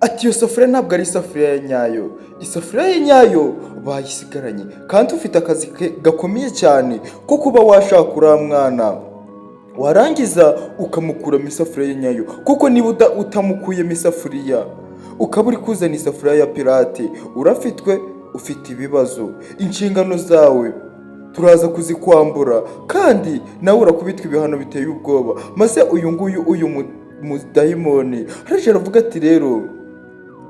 ati iyo safuriya ntabwo ari isafuriya ya nyayo, isafuriya ya nyayo bayisigaranye kandi ufite akazi gakomeye cyane ko kuba washaka uriya mwana warangiza ukamukuramo isafuriya ya nyayo, kuko niba utamukuyemo isafuriya ukaba uri kuzana isafuriya ya pirate urafitwe, ufite ibibazo. Inshingano zawe turaza kuzikwambura kandi nawe urakubitwa ibihano biteye ubwoba. Maze uyu mudayimoni araje aravuga ati rero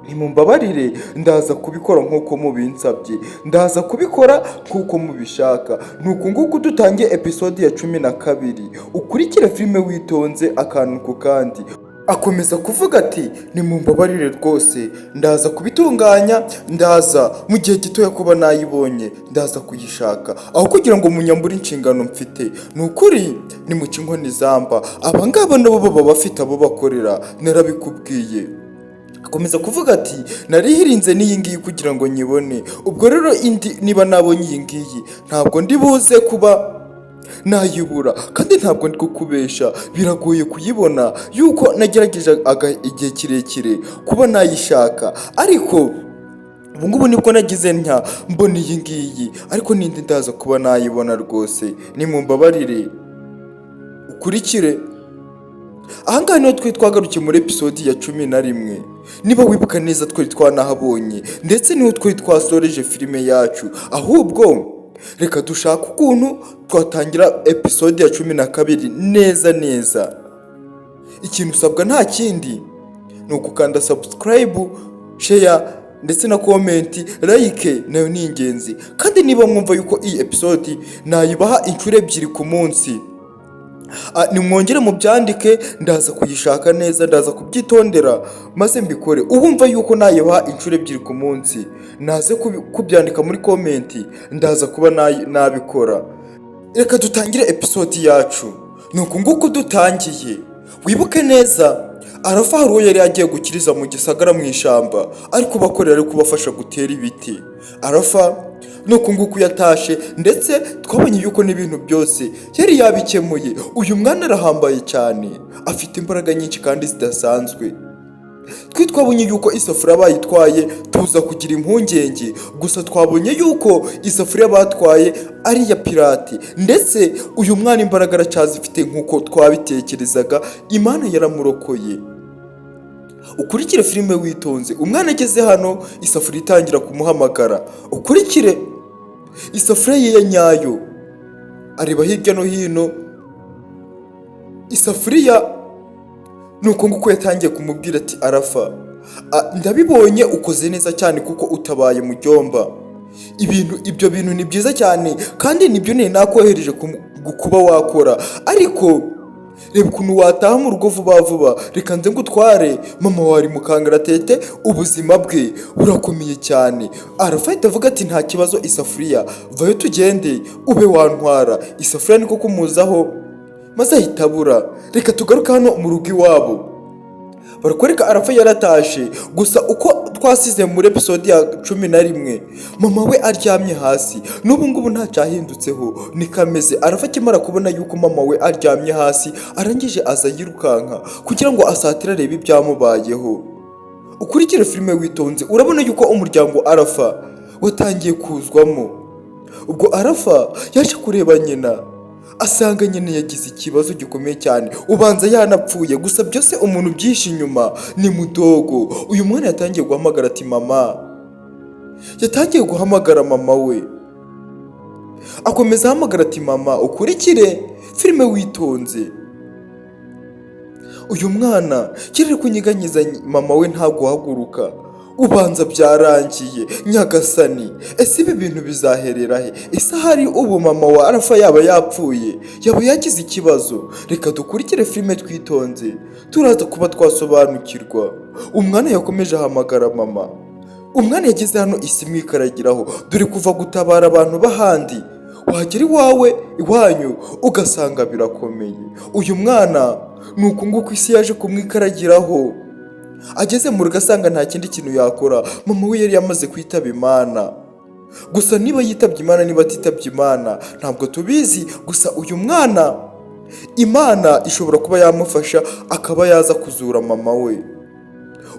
nimumbabarire, ndaza kubikora nk'uko mubinsabye, ndaza kubikora nk'uko mubishaka. Nuko nguko dutangiye episode ya 12. Ukurikire filime witonze akantu ku kandi. Akomeza kuvuga ati nimumbabarire rwose, ndaza kubitunganya, ndaza mu gihe gitoya kuba nayibonye, ndaza kuyishaka aho kugira ngo munyambure inshingano mfite. Nukuri ni mu kinkoni zamba, abangaba nabo baba bafite abo bakorera, narabikubwiye. Akomeza kuvuga ati narihirinze n'iyi ngiyi kugira ngo nyibone, ubwo rero indi niba nabonye iyi ngiyi ntabwo ndi buze kuba nayibura, kandi ntabwo ndi kukubesha, biragoye kuyibona yuko nagerageje igihe kirekire kuba nayishaka, ariko ubu ngubu nibwo nagize ntya mbona iyi ngiyi, ariko n'indi ndaza kuba nayibona rwose. Nimumbabarire ukurikire. Ahangaha niho twari twagarukiye muri episode ya 11. Niba wibuka neza twari twanahabonye, ndetse niho twari twasoreje filime yacu. Ahubwo reka dushaka ukuntu twatangira episode ya 12 neza neza. Ikintu usabwa nta kindi ni ukukanda subscribe, share ndetse na comment, like nayo ni ingenzi. Kandi niba mwumva yuko iyi episode nayibaha inshuro 2 ku munsi, nimwongere mu byandike, ndaza kuyishaka neza, ndaza kubyitondera maze mbikore. Ubumva yuko nayibaha inshuro 2 ku munsi, naze kubyandika muri comment, ndaza kuba nabikora. Reka dutangire episode yacu. Nuko nguko dutangiye. Wibuke neza Arafa hari uwo yari agiye gukiriza mu gisagara mu ishamba, ariko bakorera ari kubafasha gutera ibiti. Arafa nuko nguko yatashe, ndetse twabonye yuko n'ibintu byose yari yabikemuye. Uyu mwana arahambaye cyane, afite imbaraga nyinshi kandi zidasanzwe. Twabonye yuko isafuriya bayitwaye tuza kugira impungenge, gusa twabonye yuko isafuriya batwaye ari iya pirate, ndetse uyu mwana imbaraga aracyazifite nk'uko twabitekerezaga. Imana yaramurokoye. Ukurikire filime witonze. Umwana ageze hano, isafuriya itangira kumuhamagara. Ukurikire. Isafuriya ye ya nyayo, areba hirya no hino. Isafuriya nuko nguko yatangiye kumubwira ati Arafa, ndabibonye ukoze neza cyane kuko utabaye mujyomba. Ibyo bintu ni byiza cyane kandi nibyo nakohereje kuba wakora, ariko reba ukuntu wataha mu rugo vuba vuba. Reka nze ngutware, mama wari mu kangaratete, ubuzima bwe burakomeye cyane. Arafa ahita avuga ati nta kibazo isafuriya, vayo tugende ube wantwara. Isafuriya niko kumuzaho maze ahita abura. Reka tugaruke hano mu rugo iwabo. Barakwereka Arafa yaratashe, gusa uko twasize muri episode ya 11, mama we aryamye hasi. N'ubu ngubu nta cyahindutseho, ni kameze. Arafa akimara kubona yuko mama we aryamye hasi, arangije aza yirukanka kugira ngo asatire arebe ibyamubayeho. Ukurikire filime witonze, urabona yuko umuryango Arafa watangiye kuzwamo. Ubwo Arafa yaje kureba nyina, asanga nyine yagize ikibazo gikomeye cyane, ubanza yanapfuye. Gusa byose umuntu byishe inyuma ni mudogo. Uyu mwana yatangiye guhamagara ati mama, yatangiye guhamagara mama we, akomeza ahamagara ati mama. Ukurikire filime witonze. Uyu mwana kirere kunyiganyiza mama we nta guhaguruka. Ubanza byarangiye. Nyagasani, ese ibi bintu bizaherera he? Ese hari ubu mama wa Arafa yaba yapfuye, yaba yagize ikibazo? Reka dukurikire filime twitonze, turaza kuba twasobanukirwa. Umwana yakomeje ahamagara mama. Umwana yageze hano isi imwikaragiraho, dore kuva gutabara abantu bahandi wagera iwanyu ugasanga birakomeye. Uyu mwana nuko nguko isi yaje kumwikaragiraho. Ageze mu rugo asanga nta kindi kintu yakora, mama we yari yamaze kwitaba Imana. Gusa niba yitabye Imana niba atitabye Imana ntabwo tubizi, gusa uyu mwana Imana ishobora kuba yamufasha akaba yaza kuzura mama we.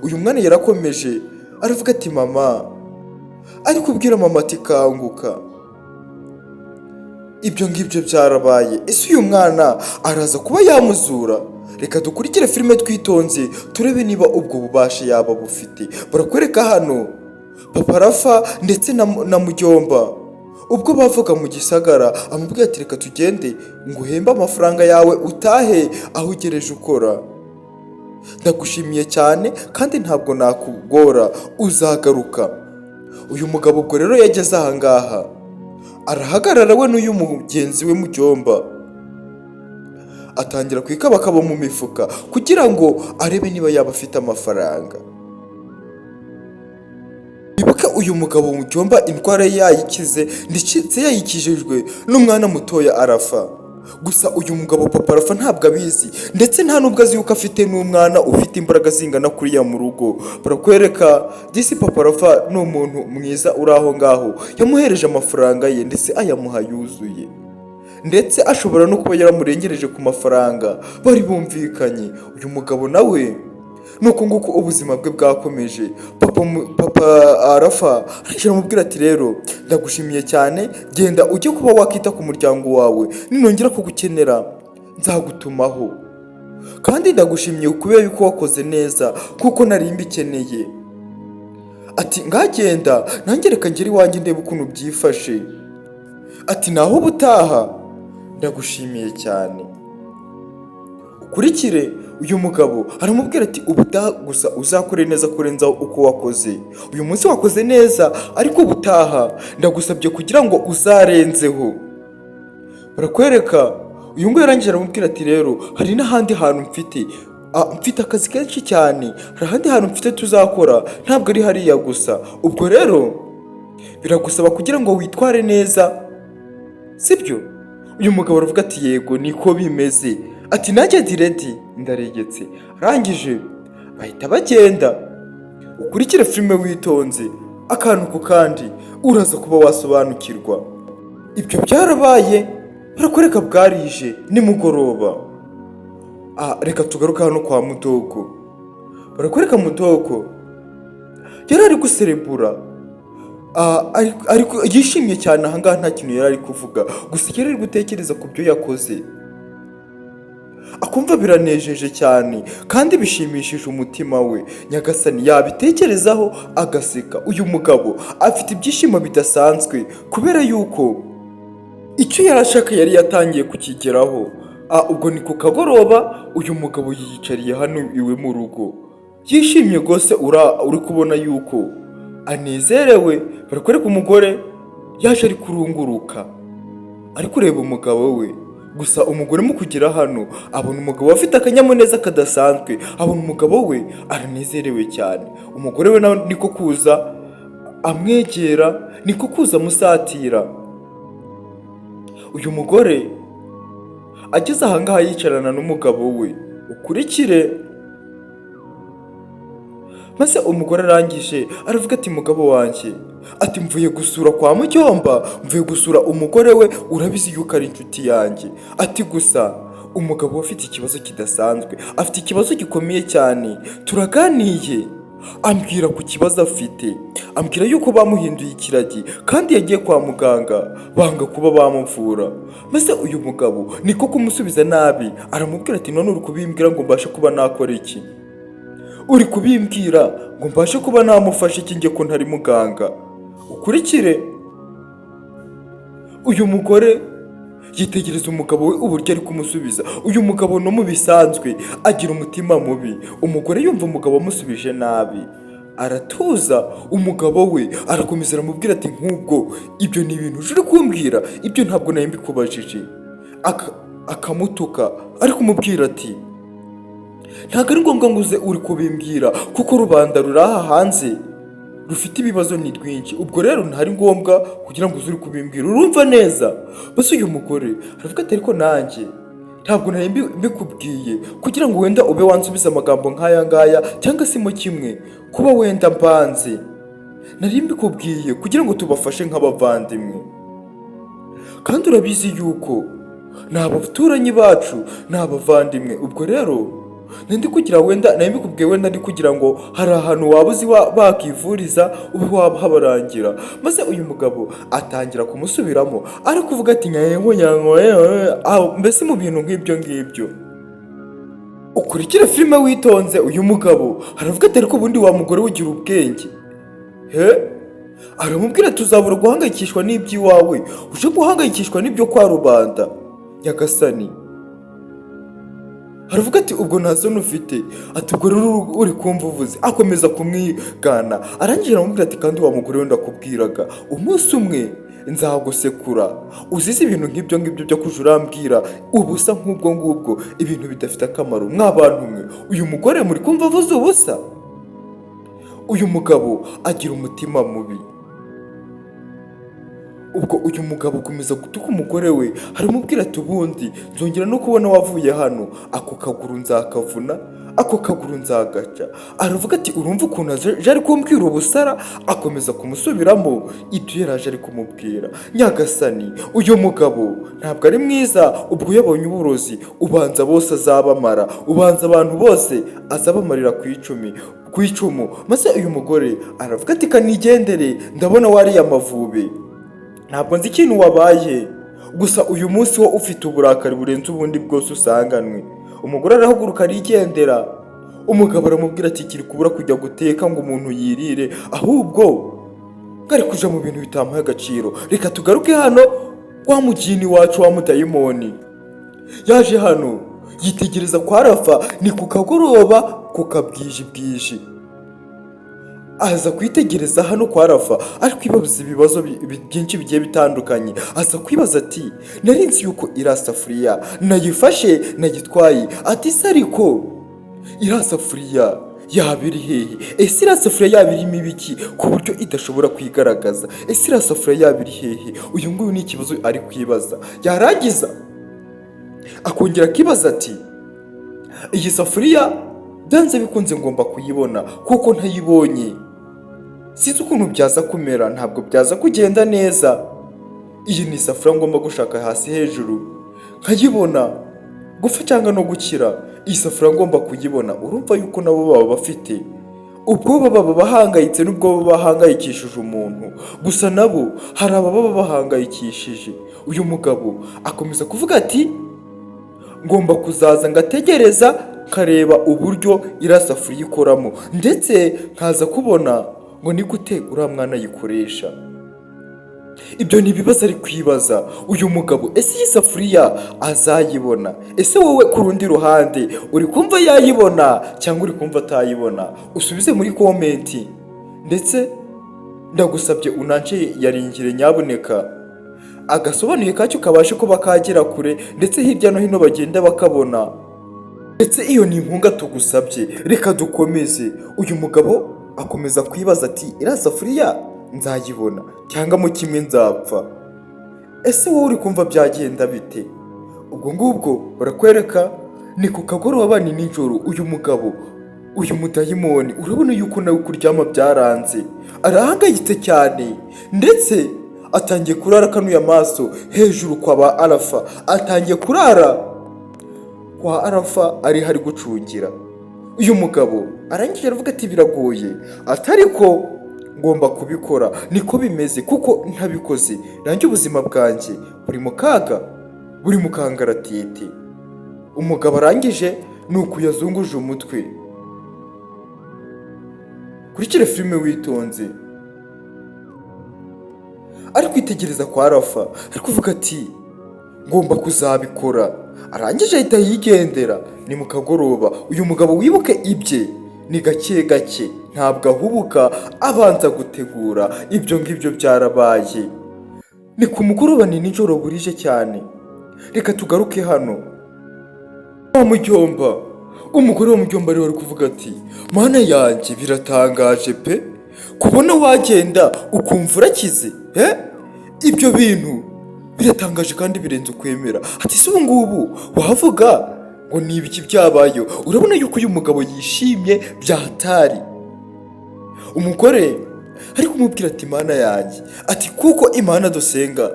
uyu mwana yarakomeje aravuga ati mama, ari kubwira mama ati kanguka. Ibyo ngibyo byarabaye. Ese uyu mwana araza kuba yamuzura? Reka dukurikire filime twitonze turebe niba ubwo bubasha yaba bufite. Barakwereka hano Papa Rafa ndetse na Mujyomba ubwo bavuga mu gisagara, amubwira ati reka tugende ngo uhembe amafaranga yawe utahe aho ugereje ukora. Ndagushimiye cyane kandi ntabwo nakugora, uzagaruka. Uyu mugabo ubwo rero yageze ahangaha arahagarara we n'uyu mugenzi we Mujyomba, atangira kwikabakaba mu mifuka kugira ngo arebe niba yaba afite amafaranga. Bibuke uyu mugabo Mujyomba indwara ye yayikize ndetse yayikijijwe n'umwana mutoya arafa. Gusa uyu mugabo Papa Rafa ntabwo abizi ndetse nta nubwo azi yuko afite n'umwana ufite imbaraga zingana kuriya mu rugo. Barakwereka disi Papa Rafa ni umuntu mwiza uri aho ngaho, yamuhereje amafaranga ye ndetse ayamuha yuzuye, ndetse ashobora no kuba yaramurengereje ku mafaranga bari bumvikanye. Uyu mugabo nawe nuko nguko ubuzima bwe bwakomeje. Papa Rafa arashira amubwira ati rero ndagushimiye cyane, genda ujye kuba wakita ku muryango wawe, ninongera kugukenera nzagutumaho, kandi ndagushimiye kubera yuko wakoze neza kuko nari mbikeneye. Ati ngagenda nanjye reka ngere iwanjye ndebe ukuntu byifashe. Ati naho ubutaha, ndagushimiye cyane. Ukurikire uyu mugabo aramubwira ati ubutaha gusa uzakore neza kurenzaho uko wakoze. Uyu munsi wakoze neza ariko ubutaha ndagusabye kugira ngo uzarenzeho. Barakwereka uyu nguyu yarangije aramubwira ati rero hari n'ahandi hantu mfite akazi kenshi cyane, hari ahandi hantu mfite tuzakora, ntabwo ari hariya gusa. Ubwo rero biragusaba kugira ngo witware neza, sibyo? Uyu mugabo aravuga ati yego niko bimeze. Ati nanjye diredi ndaregetse. Arangije bahita bagenda. Ukurikire filime witonze akantu ku kandi uraza kuba wasobanukirwa. Ibyo byarabaye, barakwereka bwarije nimugoroba. Reka tugaruka hano kwa Mudogo. Barakwereka Mudogo yari ari guserebura, ariko yishimye cyane ahangaha nta kintu yari ari kuvuga, gusa yari ari gutekereza ku byo yakoze, akumva biranejeje cyane kandi bishimishije umutima we. Nyagasani yabitekerezaho agaseka. Uyu mugabo afite ibyishimo bidasanzwe kubera yuko icyo yarashaka yari yatangiye kukigeraho. Ubwo ni ku kagoroba uyu mugabo yiyicariye hano iwe mu rugo yishimye rwose, uri kubona yuko anezerewe. Barakwereka umugore yaje ari kurunguruka ari kureba umugabo we. Gusa umugore mu kugera hano abona umugabo afite akanyamuneza kadasanzwe, abona umugabo we aranezerewe cyane. Umugore we nawe niko kuza amwegera, niko kuza amusatira. Uyu mugore ageze ahangaha yicarana n'umugabo we. Ukurikire maze umugore arangije aravuga ati mugabo wanjye, ati mvuye gusura kwa Mujyomba, mvuye gusura umugore we, urabizi yuko ari inshuti yanjye. Ati gusa umugabo afite ikibazo kidasanzwe, afite ikibazo gikomeye cyane. Turaganiye ambwira ku kibazo afite, ambwira yuko bamuhinduye ikiragi kandi yagiye kwa muganga banga kuba bamuvura. Maze uyu mugabo niko kumusubiza nabi, aramubwira ati none uri kubimbwira ngo mbashe kuba nakora iki? Uri kubimbwira ngo mbashe kuba namufashe iki njye ko ntari muganga? Ukurikire uyu mugore yitegereza umugabo we uburyo ari kumusubiza. Uyu mugabo no mu bisanzwe agira umutima mubi. Umugore yumva umugabo amusubije nabi aratuza. Umugabo we arakomeza aramubwira ati nk'ubwo ibyo ni ibintu uje kumbwira, ibyo ntabwo nari mbikubajije. Akamutuka ari kumubwira ati ntabwo ari ngombwa ngo uze uri kubimbwira kuko rubanda ruri aha hanze rufite ibibazo ni rwinshi. Ubwo rero ntari ngombwa kugira ngo uze uri kubimbwira, urumva neza? Bose uyu mugore aravuga ati ariko nanjye ntabwo nari mbikubwiye kugira ngo wenda ube wansubiza amagambo nk'aya ngaya, cyangwa se mo kimwe kuba wenda mbanze. Nari mbikubwiye kugira ngo tubafashe nk'abavandimwe, kandi urabizi yuko ni abaturanyi bacu, ni abavandimwe. Ubwo rero ndi kugira wenda nayo mbikubwiye wenda ndi kugira ngo hari ahantu waba uzi bakivuriza ube wabahabarangira. Maze uyu mugabo atangira kumusubiramo ari kuvuga ati nyango mbese mu bintu nk'ibyo ngibyo. Ukurikire filime witonze. Uyu mugabo haravuga ati ariko ubundi wa mugore ugira ubwenge aramubwira tuzabura guhangayikishwa n'iby'iwawe uje guhangayikishwa n'ibyo kwa rubanda nyagasani. Haravuga ati ubwo nta soni ufite, ati ubwo rero uri kumva uvuze. Akomeza kumwigana arangije aramubwira ati kandi wa mugore we ndakubwiraga umunsi umwe nzagusekura uzize ibintu nk'ibyo ngibyo byo kuja urambwira ubusa nk'ubwo ngubwo, ibintu bidafite akamaro mw'abantu mwe. Uyu mugore muri kumva avuze ubusa. Uyu mugabo agira umutima mubi. Ubwo uyu mugabo akomeza gutuka umugore we haramubwira ati ubundi nzongera no kubona wavuye hano ako kaguru nzakavuna ako kaguru nzagaca. Aravuga ati urumva ukuntu aje ari kumbwira ubusara. Akomeza kumusubiramo ibyo yaraje ari kumubwira. Nyagasani uyu mugabo ntabwo ari mwiza. Ubwo yabonye uburozi ubanza bose azabamara, ubanza abantu bose azabamarira ku icumu. Maze uyu mugore aravuga ati kanigendere ndabona wariye amavubi, ntabwo nzi ikintu wabaye, gusa uyu munsi wo ufite uburakari burenze ubundi bwose usanganwe. Umugore arahaguruka arigendera. Umugabo aramubwira ati kiri kubura kujya guteka ngo umuntu yirire, ahubwo ngari kuja mu bintu bitamuha agaciro. Reka tugaruke hano wa mugini wacu wa mudayimoni. Yaje hano yitegereza kwa Rafa ni ku kagoroba ku kabwiji. Aza kwitegereza hano kwa Rafa ari kwibaza ibibazo byinshi bigiye bitandukanye. Aza kwibaza ati narinzi yuko irasafuriya nayifashe nagitwaye, ati se ariko irasafuriya yabiri hehe? Ese irasafuriya yabirimo ibiki ku buryo idashobora kwigaragaza? Ese irasafuriya yabiri hehe? Uyu nguyu ni ikibazo ari kwibaza. Yarangiza akongera akibaza ati iyi safuriya byanze bikunze ngomba kuyibona kuko ntayibonye sinzi ukuntu byaza kumera, ntabwo byaza kugenda neza. Iyi ni isafuriya ngomba gushaka hasi hejuru nkayibona, gupfa cyangwa no gukira. Iyi safuriya ngomba kuyibona. Urumva yuko nabo baba bafite ubwoba, baba bahangayitse n'ubwo baba bahangayikishije umuntu, gusa nabo hari ababa bahangayikishije. Uyu mugabo akomeza kuvuga ati ngomba kuzaza ngategereza kareba uburyo irasafuriya ikoramo, ndetse nkaza kubona ngo ni gute uriya mwana ayikoresha. Ibyo ni ibibazo ari kwibaza uyu mugabo. Ese iyi safuriya azayibona? Ese wowe ku rundi ruhande uri kumva yayibona cyangwa uri kumva atayibona? Usubize muri komenti, ndetse ndagusabye unance yaringire nyabuneka agasobanuye kacyo kabashe kuba kagera kure, ndetse hirya no hino bagenda bakabona. Ndetse iyo ni inkunga tugusabye. Reka dukomeze. Uyu mugabo akomeza kwibaza ati irasafuriya nzayibona cyangwa mu kimwe nzapfa? Ese wowe uri kumva byagenda bite? Ubwo ngubwo barakwereka ni ku kagoroba ni nijoro. Uyu mugabo uyu mudayimoni urabona yuko nawe kuryama byaranze, arahangayitse cyane, ndetse atangiye kurara kanuye amaso hejuru kwa ba Arafa. Atangiye kurara kwa Arafa ari hari gucungira. Uyu mugabo arangije aravuga ati biragoye, atari ko ngomba kubikora, niko bimeze, kuko ntabikoze nanjye ubuzima bwanjye buri mu kaga, buri mu kangaratete. Umugabo arangije nuko yazunguje umutwe. Kurikira filime witonze. Ari kwitegereza kwa Rafa ari kuvuga ati ngomba kuzabikora. Arangije ahita yigendera. Ni mu kagoroba. Uyu mugabo wibuke ibye ni gake gake, ntabwo ahubuka, abanza gutegura. Ibyo ngibyo byarabaye. Ni ku mugoroba ni nijoro burije cyane. Reka tugaruke hano. Mujyomba, umugore wa Mujyomba ari kuvuga ati mana yanjye biratangaje pe, kubona wagenda ukumva urakize. Ibyo bintu biratangaje kandi birenze ukwemera. Ati se ubu ngubu wavuga ngo ni ibiki byabayo? Urabona yuko uyu mugabo yishimye byahatari. Umugore ari kumubwira ati mana yanjye, ati kuko imana dusenga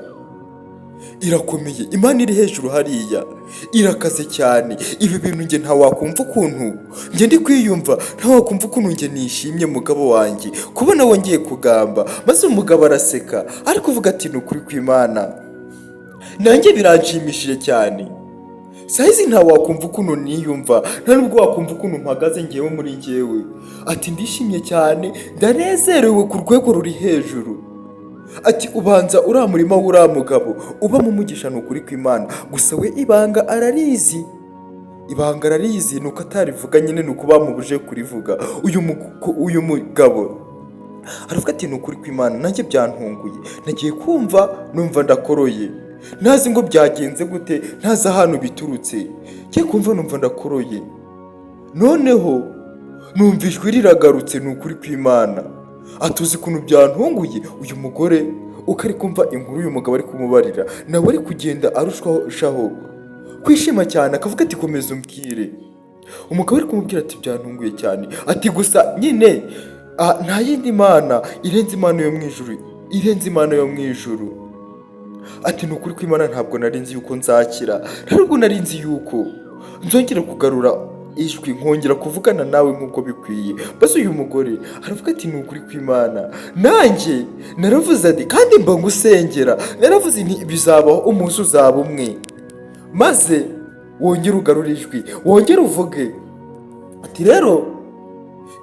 irakomeye, Imana iri hejuru hariya irakaze cyane. Ibi bintu njye ntawakumva ukuntu njye ndi kwiyumva, ntawakumva ukuntu njye nishimye mugabo wanjye kubona wongeye kugamba. Maze umugabo araseka ari kuvuga ati ni ukuri kw'Imana nanjye biranshimishije cyane. Sahizi ntawakumva ukuntu niyumva, nta nubwo wakumva ukuntu mpagaze ngewe muri ngewe. Ati ndishimye cyane, ndanezerewe ku rwego ruri hejuru. Ati ubanza uriya murima w'uriya mugabo uba mu mugisha ni ukuri kw'Imana, gusa we ibanga ararizi. Ibanga ararizi nuko atarivuga nyine, nuko bamubuje kurivuga. Uyu mugabo aravuga ati ni ukuri kw'Imana nanjye byantunguye, nagiye kumva numva ndakoroye, ntazi ngo byagenze gute, ntazi ahantu biturutse, ngiye kumva numva ndakoroye, noneho numva ijwi riragarutse ni ukuri kw'Imana. Atuzi ukuntu byantunguye. Uyu mugore uko ari kumva inkuru uyu mugabo ari kumubarira, nawe ari kugenda arushaho kwishima cyane, akavuga ati komeza umbwire. Umugabo ari kumubwira ati byantunguye cyane, ati gusa nyine nta yindi mana irenze Imana yo mu ijuru, irenze Imana yo mu ijuru. Ati ni ukuri kw'Imana ntabwo nari nzi yuko nzakira, ntabwo nari nzi yuko nzongera kugarura ijwi nkongera kuvugana nawe nk'uko bikwiye. Basi uyu mugore aravuga ati ni ukuri kw'Imana nanjye naravuze ati kandi mba ngusengera, naravuze nti bizabaho umunsi uzaba umwe, maze wongere ugarure ijwi, wongere uvuge. Ati rero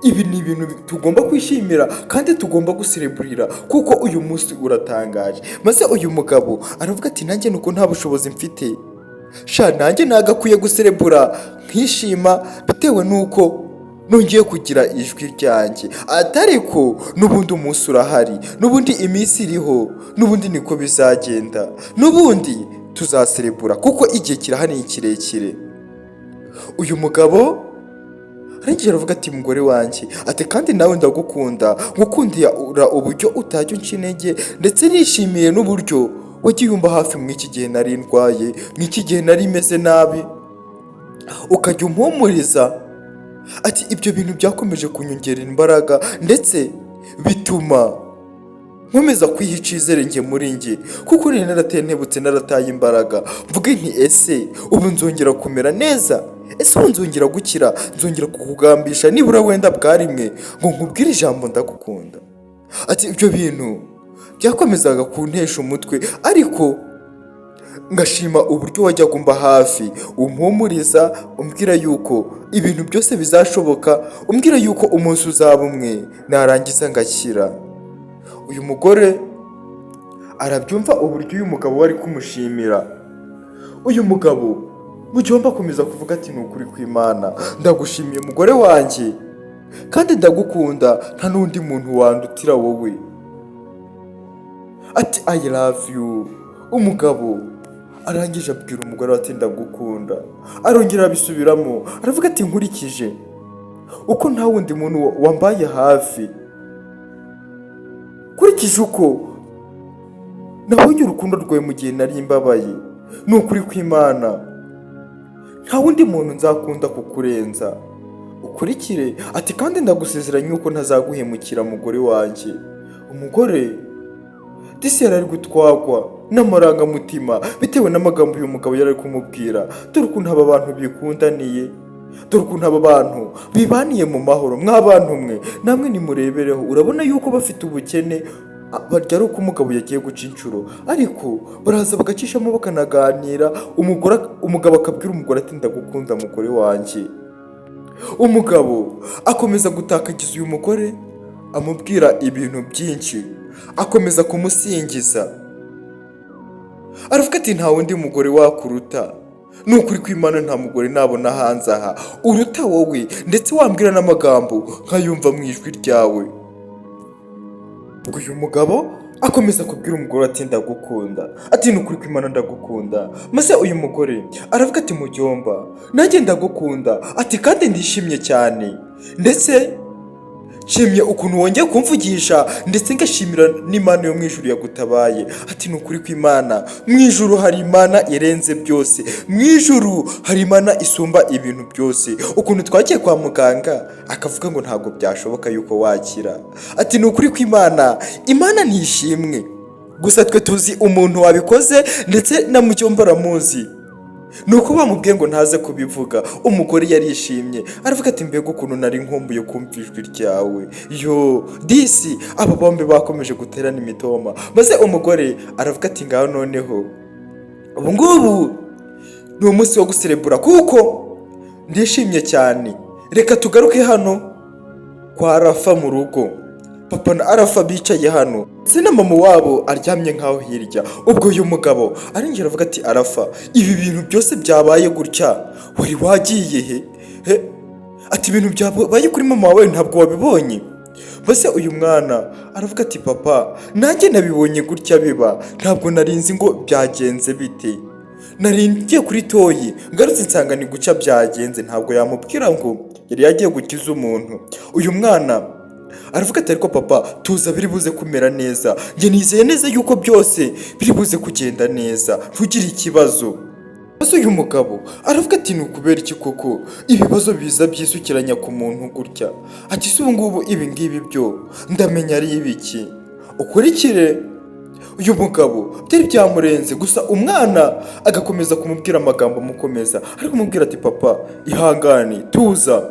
ibi ni ibintu tugomba kwishimira kandi tugomba gusereburira kuko uyu munsi uratangaje. Maze uyu mugabo aravuga ati nanjye nuko nta bushobozi mfite, sha nanjye nagakwiye guserebura nkishima bitewe nuko nongeye kugira ijwi ryanjye. Atariko n'ubundi umunsi urahari, n'ubundi iminsi iriho, n'ubundi niko bizagenda, n'ubundi tuzaserebura kuko igihe kirahari ni kirekire. Uyu mugabo arangije aravuga ati mugore wanjye, ati kandi nawe ndagukunda, ngukundira uburyo utajya unca intege, ndetse nishimiye n'uburyo wagiye umba hafi mw'iki gihe nari ndwaye, mw'iki gihe nari meze nabi, ukajya umpumuriza. Ati ibyo bintu byakomeje kunyongera imbaraga, ndetse bituma nkomeza kwiha icyizere njye muri njye, kuko nari naratentebutse, narataye imbaraga. Mvuge nti ese ubu nzongera kumera neza, ese ubu nzongera gukira, nzongera kukugambisha nibura wenda bwa rimwe ngo nkubwire ijambo ndagukunda. Ati ibyo bintu byakomezaga kuntesha umutwe, ariko ngashima uburyo wajyaga umba hafi, umpumuriza, umbwira yuko ibintu byose bizashoboka, umbwira yuko umunsi uzaba umwe narangiza ngakira. Uyu mugore arabyumva uburyo uyu mugabo wari kumushimira. Uyu mugabo mujomba akomeza kuvuga ati ni ukuri kw'Imana ndagushimiye mugore wanjye, kandi ndagukunda, nta n'undi muntu wandutira wowe. Ati I love you. Umugabo arangije abwira umugore ati ndagukunda, arongera abisubiramo aravuga ati nkurikije uko nta wundi muntu wambaye hafi, kurikije uko nabonye urukundo rwawe mu gihe nari mbabaye, ni ukuri kw'Imana nta wundi muntu nzakunda kukurenza, ukurikire. Ati kandi ndagusezeranya yuko ntazaguhemukira mugore wanjye. Umugore disi yari ari gutwagwa n'amarangamutima bitewe n'amagambo uyu mugabo yari ari kumubwira. Dore ukuntu aba bantu bikundaniye, dore ukuntu aba bantu bibaniye mu mahoro. Mw'abantu mwe namwe nimurebereho, urabona yuko bafite ubukene, barya ari uko umugabo yagiye guca inshuro, ariko baraza bagacishamo bakanaganira. Umugabo akabwira umugore ati ndagukunda mugore wanjye. Umugabo akomeza gutakagiza uyu mugore, amubwira ibintu byinshi, akomeza kumusingiza, aravuga ati nta wundi mugore wakuruta, ni ukuri kw'Imana nta mugore nabona hanze aha uruta wowe, ndetse wambwira n'amagambo nkayumva mu ijwi ryawe. Uyu mugabo akomeza kubwira umugore ati ndagukunda, ati ni ukuri kw'Imana ndagukunda. Maze uyu mugore aravuga ati mujyomba nanjye ndagukunda, ati kandi ndishimye cyane, ndetse nshimye ukuntu wongeye kumvugisha, ndetse ngashimira n'Imana yo mu ijuru yagutabaye. Ati ni ukuri kw'Imana mu ijuru hari Imana irenze byose, mu ijuru hari Imana isumba ibintu byose. Ukuntu twagiye kwa muganga akavuga ngo ntabwo byashoboka yuko wakira, ati ni ukuri kw'Imana, Imana ntishimwe, gusa twe tuzi umuntu wabikoze ndetse na Mujyomba aramuzi. Nuko bamubwiye ngo ntaze kubivuga, umugore yarishimye aravuga ati mbega ukuntu nari nkumbuye kumva ijwi ryawe. Yo disi, aba bombi bakomeje guterana imitoma, maze umugore aravuga ati ngaho noneho ubu ngubu ni umunsi wo guserebura kuko ndishimye cyane, reka tugaruke hano kwa Arafa mu rugo. Papa na Arafa bicaye hano ndetse na mama wabo aryamye nkaho hirya. Ubwo uyu mugabo arengera avuga ati Arafa, ibi bintu byose byabaye gutya wari wagiye he? Ati ibintu byabaye kuri mama wawe ntabwo wabibonye? Bose uyu mwana aravuga ati papa, nanjye nabibonye gutya biba, ntabwo narinzi ngo byagenze bite. Naringiye kuri toyi ngarutse nsanga ni guca byagenze. Ntabwo yamubwira ngo yari yagiye gukiza umuntu. Uyu mwana aravuga ati ariko papa, tuza biri buze kumera neza, njye nizeye neza yuko byose biri buze kugenda neza, ntugire ikibazo. Maze uyu mugabo aravuga ati ni ukubera iki koko ibibazo biza byisukiranya ku muntu gutya? Ati se ubu ngubu ibi ngibi byo ndamenya ari ibiki? Ukurikire uyu mugabo byari byamurenze, gusa umwana agakomeza kumubwira amagambo amukomeza, ariko kumubwira ati papa ihangane, tuza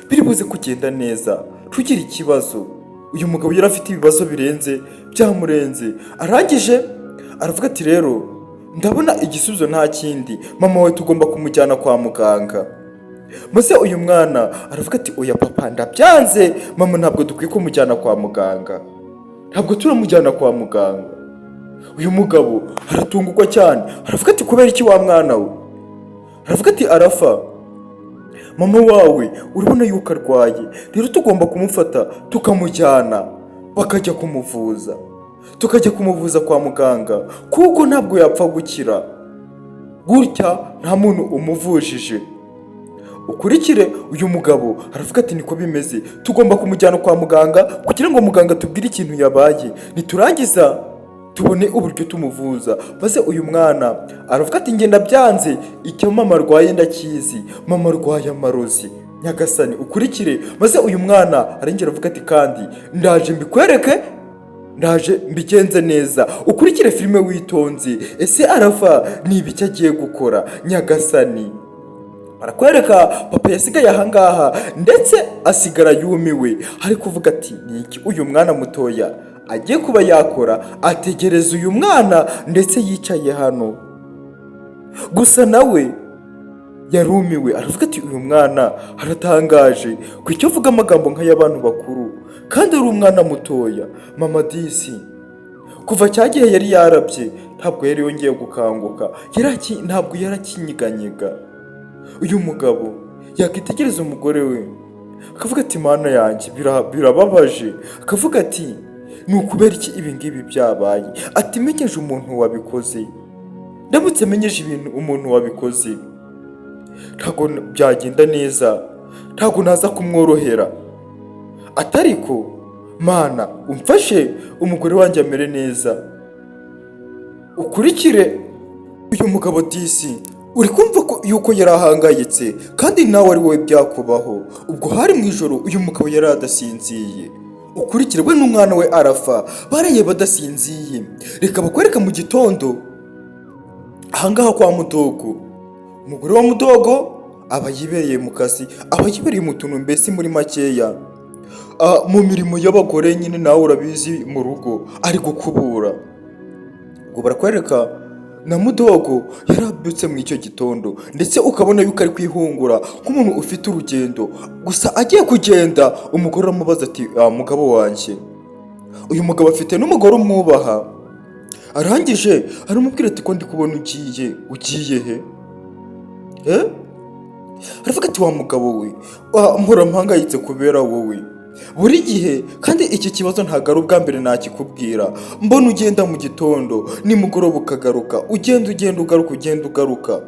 biri buze kugenda neza, ntugire ikibazo. Uyu mugabo yari afite ibibazo birenze byamurenze. Arangije aravuga ati rero ndabona igisubizo nta kindi, mama we tugomba kumujyana kwa muganga. Maze uyu mwana aravuga ati oya papa, ndabyanze, mama ntabwo dukwiye kumujyana kwa muganga, ntabwo turamujyana kwa muganga. Uyu mugabo aratungurwa cyane, aravuga ati kubera iki wa mwana we? Aravuga ati Arafa, mama wawe urabona yuko arwaye, rero tugomba kumufata tukamujyana bakajya kumuvuza, tukajya kumuvuza kwa muganga, kuko ntabwo yapfa gukira gutya nta muntu umuvujije. Ukurikire uyu mugabo aravuga ati niko bimeze, tugomba kumujyana kwa muganga kugira ngo muganga tubwire ikintu yabaye, niturangiza tubone uburyo tumuvuza. Maze uyu mwana aravuga ati ngenda byanze, icyo mama arwaye ndakizi, mama arwaye amarozi nyagasani. Ukurikire maze uyu mwana arengera avuga ati kandi ndaje mbikwereke, ndaje mbigenze neza. Ukurikire filime witonze, ese Arafa ni ibiki agiye gukora nyagasani? Arakwereka papa yasigaye ahangaha ndetse asigara yumiwe, ari kuvuga ati niki uyu mwana mutoya agiye kuba yakora? Ategereza uyu mwana ndetse yicaye hano, gusa nawe yarumiwe. Aravuga ati uyu mwana haratangaje, ku icyo avuga amagambo nk'ay'abantu bakuru kandi ari umwana mutoya. Mama disi kuva cya gihe yari yarabye ntabwo yari yongeye gukanguka, ntabwo yarakinyeganyega. Uyu mugabo yakitegereza umugore we akavuga ati mana yanjye birababaje, akavuga ati ni ukubera iki ibi ngibi byabaye? Ati menyeje umuntu wabikoze, ndamutse menyeje ibintu umuntu wabikoze ntabwo byagenda neza, ntabwo naza kumworohera. Atariko mana umfashe umugore wanjye amere neza. Ukurikire uyu mugabo disi uri kumva ko yuko yari ahangayitse kandi nawe ari wowe byakubaho. Ubwo hari mu ijoro uyu mugabo yari adasinziye. Ukurikire we n'umwana we Arafa baraye badasinziye. Reka bakwereka mu gitondo ahangaha kwa Mudogo. Umugore wa Mudogo aba yibereye mu kazi, aba yibereye mu tuntu mbese muri makeya mu mirimo y'abagore nyine, nawe urabizi mu rugo ari gukubura. Ubwo barakwereka na Mudogo yarabyutse mu icyo gitondo ndetse ukabona yuko ari kwihungura nk'umuntu ufite urugendo. Gusa agiye kugenda umugore aramubaza ati mugabo wanjye, uyu mugabo afite n'umugore umwubaha. Arangije aramubwira ati ko ndi kubona ugiye he? Aravuga ati wa mugabo we mpora mpangayitse kubera wowe buri gihe, kandi iki kibazo ntabwo ari ubwa mbere nakikubwira. Mbona ugenda mu gitondo nimugoroba ukagaruka, ugenda ugaruka,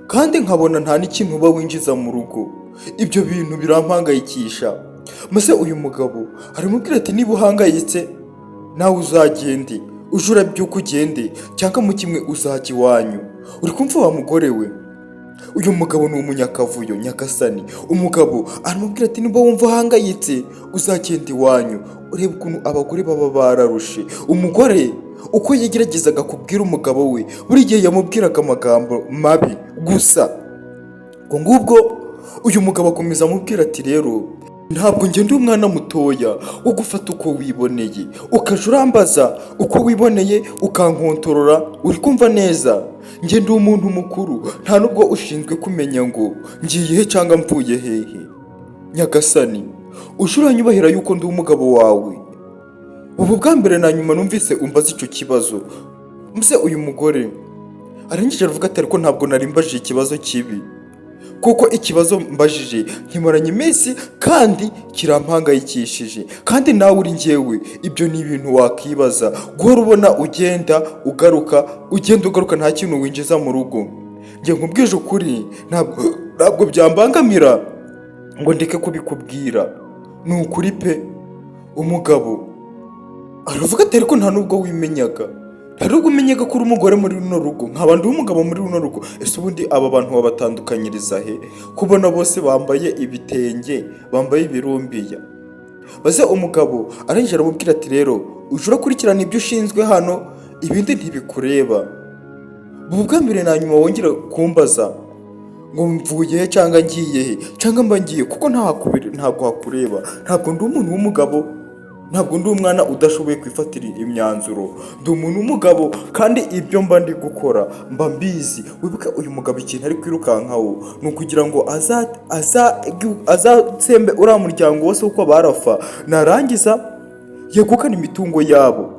kandi nkabona nta n'ikintu uba winjiza mu rugo. Ibyo bintu birampangayikisha. Maze uyu mugabo aramubwira ati niba uhangayitse nawe uzagende, uje urabyuka ugende, cyangwa mu kimwe uzajya iwanyu. Uri kumva wa mugore we? uyu mugabo ni umunyakavuyo nyagasani. Umugabo aramubwira ati niba wumva uhangayitse uzagenda iwanyu urebe ukuntu abagore baba bararushe. Umugore uko yageragezaga kubwira umugabo we buri gihe yamubwiraga amagambo mabi gusa. Ubwo ngubwo uyu mugabo akomeza amubwira ati rero ntabwo njye ndi umwana mutoya wo gufata uko wiboneye ukaja urambaza uko wiboneye ukankontorora. uri kumva neza? Njye ndi umuntu mukuru, nta nubwo ushinzwe kumenya ngo ngiye he cyangwa mvuye hehe. Nyagasani uje uranyubahira yuko ndi umugabo wawe. Ubu bwa mbere na nyuma numvise umbaza icyo kibazo. Mse uyu mugore arangije aravuga ati ariko ntabwo nari mbajije ikibazo kibi, kuko ikibazo mbajije nkimaranye iminsi kandi kirampangayikishije, kandi nawe uri njyewe ibyo ni ibintu wakibaza. Guhora ubona ugenda ugaruka nta kintu winjiza mu rugo. Njye nkubwije ukuri ntabwo byambangamira ngo ndeke kubikubwira. Ni ukuri pe. Umugabo aravuga ati ariko nta nubwo wimenyaga, nta nubwo umenyaga ko uri umugore muri runo rugo nkaba ndi umugabo muri runo rugo. Ese ubundi aba bantu babatandukanyiriza he kubona bose bambaye ibitenge, bambaye ibirumbiya? Maze umugabo arangije aramubwira ati rero uje urakurikirana ibyo ushinzwe hano, ibindi ntibikureba. Ubu bwa mbere na nyuma wongera kumbaza ngo mvuye he cyangwa ngiye he cyangwa mba ngiye, kuko ntabwo hakureba. Ntabwo ndi umuntu w'umugabo, ntabwo ndi umwana udashoboye kwifatira imyanzuro. Ndi umuntu w'umugabo kandi ibyo mba ndi gukora mba mbizi. Wibuke uyu mugabo ikintu ari kwirukankaho ni ukugira ngo azatsembe uriya muryango wose uko barafa, narangiza yegukana imitungo yabo.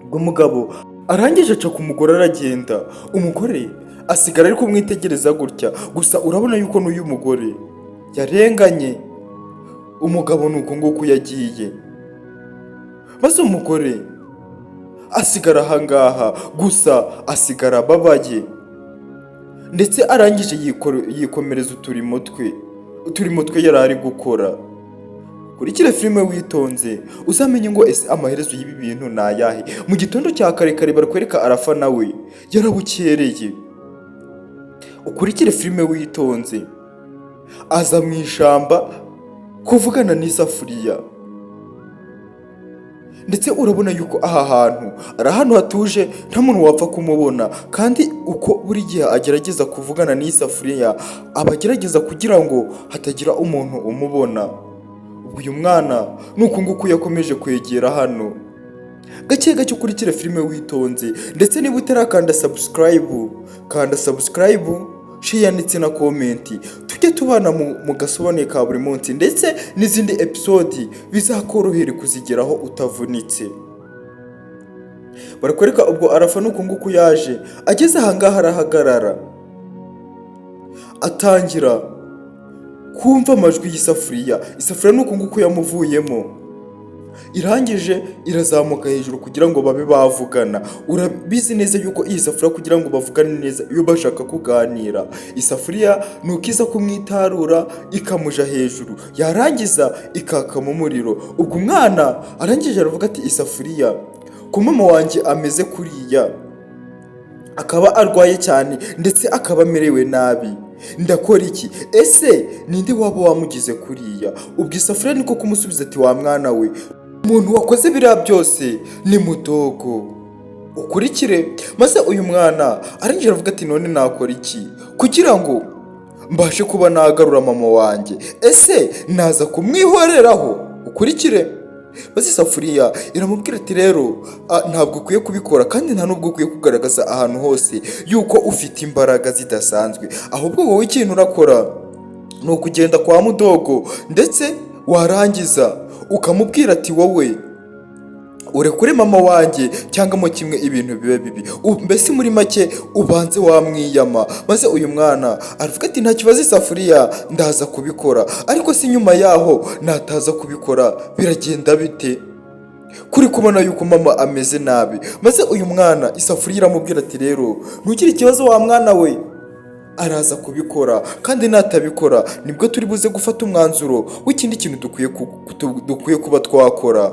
Ubwo mugabo arangije aca ku mugore aragenda. Umugore asigara ari kumwitegereza gutya gusa. Urabona yuko n'uyu mugore yarenganye. Umugabo ni uko nguko yagiye, maze umugore asigara ahangaha gusa, asigara ababaye ndetse arangije yikomereza uturimo twe yari ari gukora. Kurikira filime witonze uzamenye ngo ese amaherezo y'ibi bintu ni ayahe. Mu gitondo cya kare barakwereka Arafa nawe yarabukereye. Ukurikire filime witonze, aza mu ishyamba kuvugana n'isafuriya, ndetse urabona yuko aha hantu ari ahantu hatuje, nta muntu wapfa kumubona. kandi uko buri gihe agerageza kuvugana n'isafuriya aba agerageza kugira ngo hatagira umuntu umubona. Uyu mwana ni uku nguku yakomeje kwegera hano. Gake gake ukurikire filime witonze, ndetse niba utarakanda subscribe, kanda subscribe, share ndetse na comment. Tujye tubana mu gasobane ka buri munsi, ndetse n'izindi episode bizakorohera kuzigeraho utavunitse. Barakwereka ubwo Arafa nuko nguko yaje, ageze ahangaha arahagarara, atangira kumva amajwi y'isafuriya. Isafuriya nuko nguko yamuvuyemo, irangije irazamuka hejuru kugira ngo babe bavugana. Urabizi neza yuko iyi safuriya kugira ngo bavugane neza iyo bashaka kuganira, isafuriya nuko iza kumwitarura ikamuja hejuru, yarangiza ikakamo umuriro. Ubwo umwana arangije aravuga ati isafuriya ko mama wanjye ameze kuriya, akaba arwaye cyane ndetse akaba amerewe nabi, ndakora iki? Ese ninde waba wamugize kuriya? Ubwo isafuriya niko kumusubiza ati wa mwana we, umuntu wakoze biriya byose ni mudogo. Ukurikire. Maze uyu mwana arangije aravuga ati none nakora iki kugira ngo mbashe kuba nagarura mama wanjye? Ese naza kumwihoreraho? Ukurikire. Maze isafuriya iramubwira ati rero ntabwo ukwiye kubikora, kandi nta nubwo ukwiye kugaragaza ahantu hose yuko ufite imbaraga zidasanzwe. Ahubwo wowe ikintu urakora ni ukugenda kwa mudogo, ndetse warangiza ukamubwira ati wowe urekure mama wanjye cyangwa mo kimwe ibintu bibe bibi. Mbese muri make ubanze wamwiyama. Maze uyu mwana aravuga ati nta kibazo isafuriya ndaza kubikora, ariko si nyuma yaho nataza kubikora biragenda bite? Kuri kubona yuko mama ameze nabi. Maze uyu mwana isafuriya iramubwira ati rero ntugire ikibazo wa mwana we, araza kubikora, kandi natabikora nibwo turi buze gufata umwanzuro w'ikindi kintu dukwiye kuba twakora.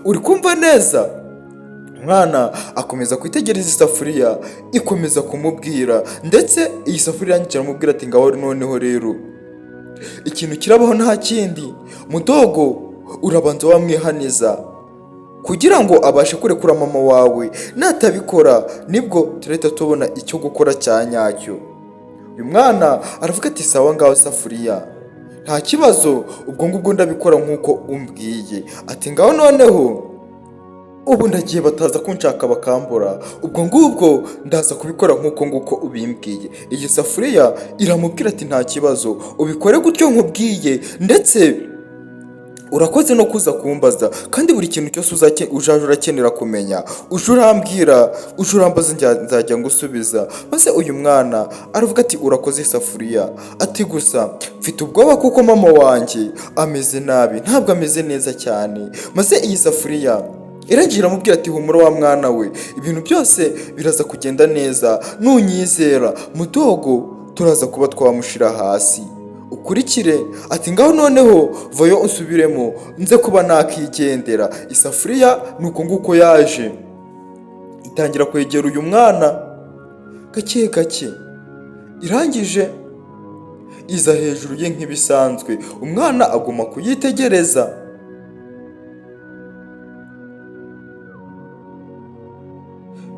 Uri kumva neza? umwana akomeza kwitegereza isafuriya ikomeza kumubwira, ndetse iyi safuriya irangiye aramubwira ati ngaho noneho rero ikintu kirabaho nta kindi, mudogo urabanza wamwihaniza kugira ngo abashe kurekura mama wawe, natabikora nibwo turahita tubona icyo gukora cya nyacyo. uyu mwana aravuga ati sawa ngaho safuriya nta kibazo, ubwo ngubwo ndabikora nk'uko umbwiye. Ati ngaho noneho ubu ndagiye bataza kunshaka bakambura, ubwo ngubwo ndaza kubikora nk'uko nguko ubimbwiye. iyi safuriya iramubwira ati nta kibazo, ubikore gutyo nkubwiye, ndetse urakoze no kuza kumbaza, kandi buri kintu cyose uzaje urakenera kumenya uje urambwira, uje urambaza nzajya ngusubiza. maze uyu mwana aravuga ati urakoze isafuriya, ati gusa mfite ubwoba kuko mama wanjye ameze nabi, ntabwo ameze neza cyane. maze iyi safuriya iragira iramubwira ati humura wa mwana we, ibintu byose biraza kugenda neza, nunyizera mudogo turaza kuba twamushira hasi. ukurikire. Ati ngaho noneho vayo usubiremo nze kuba nakigendera. isafuriya nuko nguko yaje itangira kwegera uyu mwana gake gake, irangije iza hejuru ye nk'ibisanzwe. umwana aguma kuyitegereza.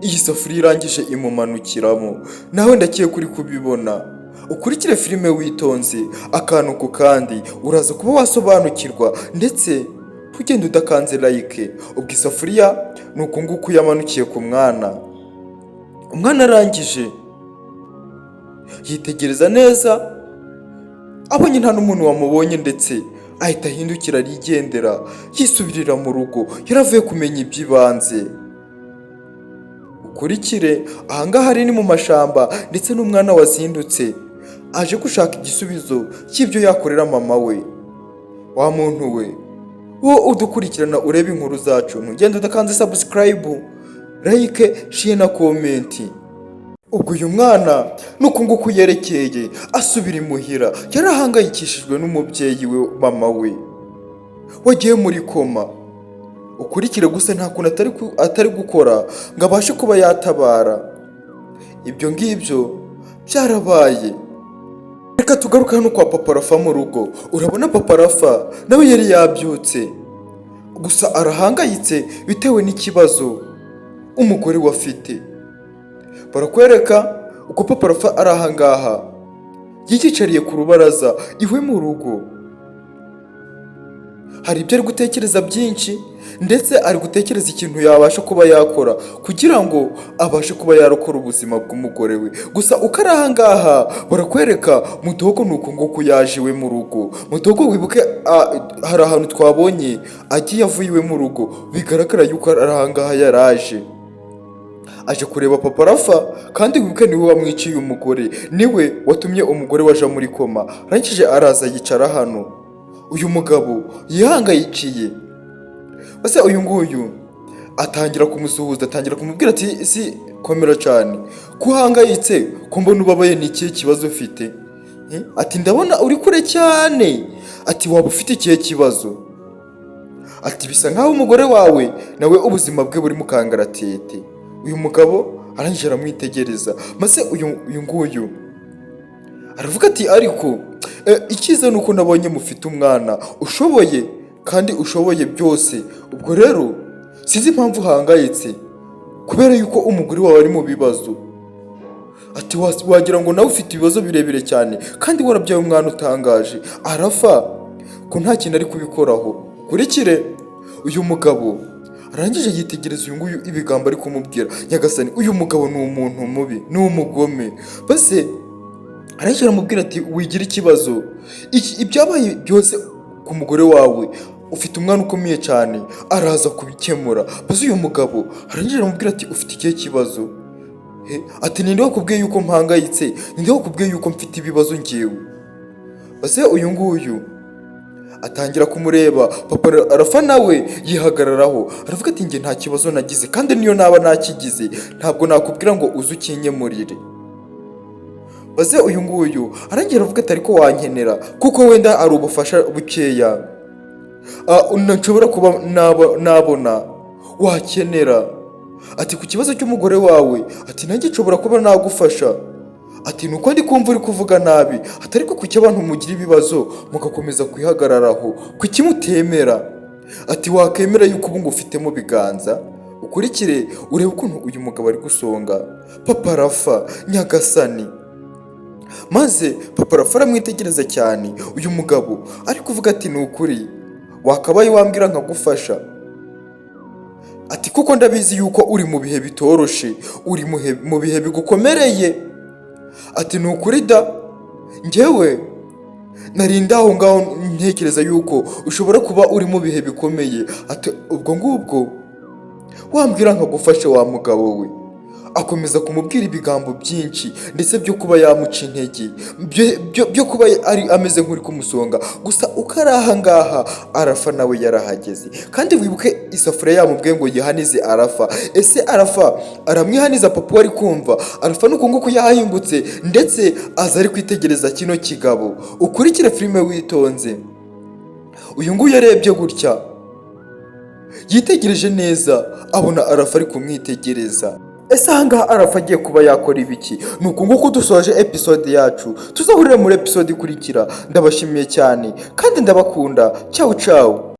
iyi safuriya irangije imumanukiramo, nawe ndakeye kuri kubibona. ukurikire filime witonze akantu ku kandi, uraza kuba wasobanukirwa, ndetse ntugende udakanze like. ubwo isafuriya nuko nguko yamanukiye ku mwana. umwana arangije yitegereza neza, abonye nta n'umuntu wamubonye, ndetse ahita ahindukira arigendera yisubirira mu rugo, yaravuye kumenya iby'ibanze. ukurikire. ahangaha ari ni mu mashamba, ndetse n'umwana wazindutse aje gushaka igisubizo cy'ibyo yakorera mama we. wa muntu we, wowe udukurikirana ureba inkuru zacu, ntugende udakanze subscribe, like, share na comment. ubwo uyu mwana nuko nguko yerekeye asubira imuhira, yarahangayikishijwe n'umubyeyi we mama we wagiye muri koma. ukurikire. gusa nta kuntu atari gukora ngo abashe kuba yatabara. ibyo ngibyo byarabaye. reka tugaruka hano kwa papa Rafa mu rugo. urabona papa Rafa nawe yari yabyutse, gusa arahangayitse bitewe n'ikibazo umugore we afite. barakwereka uko papa Rafa ari ahangaha yiyicariye ku rubaraza iwe mu rugo. hari ibyo ari gutekereza byinshi, ndetse ari gutekereza ikintu yabasha kuba yakora kugira ngo abashe kuba yarokora ubuzima bw'umugore we. gusa uko ari ahangaha barakwereka mudogo nuko nguko yaje iwe mu rugo. mudogo wibuke hari ahantu twabonye agiye avuye iwe mu rugo, bigaragara yuko ari ahangaha yaraje aje kureba papa Rafa, kandi wibuke niwe wamwiciye umugore, niwe watumye umugore waje muri koma. arangije araza yicara hano. uyu mugabo yihangayikiye, maze uyu nguyu atangira kumusuhuza, atangira kumubwira ati si komera cyane, ko uhangayitse, ko mbona ubabaye, ni ikihe kibazo ufite? ati ndabona uri kure cyane. ati waba ufite ikihe kibazo? ati bisa nkaho umugore wawe nawe ubuzima bwe buri mu kangaratete. uyu mugabo arangije aramwitegereza, maze uyu nguyu aravuga ati ariko icyiza nuko nabonye mufite umwana ushoboye, kandi ushoboye byose. ubwo rero sinzi impamvu uhangayitse, kubera yuko umugore wawe ari mu bibazo. ati wagira ngo nawe ufite ibibazo birebire cyane, kandi warabyaye umwana utangaje, arafa ko nta kintu ari kubikoraho. kurikire. uyu mugabo arangije yitegereza uyu nguyu ibigambo ari kumubwira. nyagasani, uyu mugabo ni umuntu mubi, ni umugome. base arangije aramubwira ati wigira ikibazo, ibyabaye byose ku mugore wawe, ufite umwana ukomeye cyane, araza kubikemura. base uyu mugabo arangije aramubwira ati ufite ikihe kibazo? ati ninde wakubwiye yuko mpangayitse? ninde wakubwiye yuko mfite ibibazo ngewe? base uyu nguyu atangira kumureba. papa Rafa nawe yihagararaho, aravuga ati njye nta kibazo nagize, kandi niyo naba nakigize ntabwo nakubwira ngo uze ukinyemurire. base uyu nguyu arangira avuga ati ariko wankenera, kuko wenda ari ubufasha bukeya nshobora kuba nabona wakenera. ati ku kibazo cy'umugore wawe, ati nanjye nshobora kuba nagufasha. Ati nuko ndi kumva uri kuvuga nabi, ati ariko kuki abantu mugira ibibazo mugakomeza kwihagararaho, kuki mutemera? Ati wakemera yuko ubu ngufitemo biganza, ukurikire urebe ukuntu uyu mugabo ari gusonga. Papa Rafa nyagasani. Maze Papa Rafa aramwitegereza cyane uyu mugabo ari kuvuga ati ni ukuri wakabaye wambwira nkagufasha. Ati kuko ndabizi yuko uri mu bihe bitoroshe, uri mu bihe bigukomereye. Ati ni ukuri da, njyewe narinda aho ngaho ntekereza yuko ushobora kuba uri mu bihe bikomeye. Ati ubwo ngubwo wambwira nkagufasha wa mugabo we. Akomeza kumubwira ibigambo byinshi ndetse byo kuba yamuca intege, byo kuba ari ameze nk'uri kumusonga. Gusa uko ari aha ngaha Arafa nawe yarahageze, kandi wibuke isafuriya yamubwiye ngo yihanize Arafa. Ese Arafa aramwihaniza papa wari kumva? Arafa nuko nguko yahingutse ndetse aza ari kwitegereza kino kigabo. Ukurikire filime witonze. Uyu nguyu yarebye gutya, yitegereje neza abona Arafa ari kumwitegereza. Ese ahangaha Arafa agiye kuba yakora ibiki? Nuko nguko dusoje episode yacu, tuzahurira muri episode ikurikira. Ndabashimiye cyane kandi ndabakunda. Ciao ciao.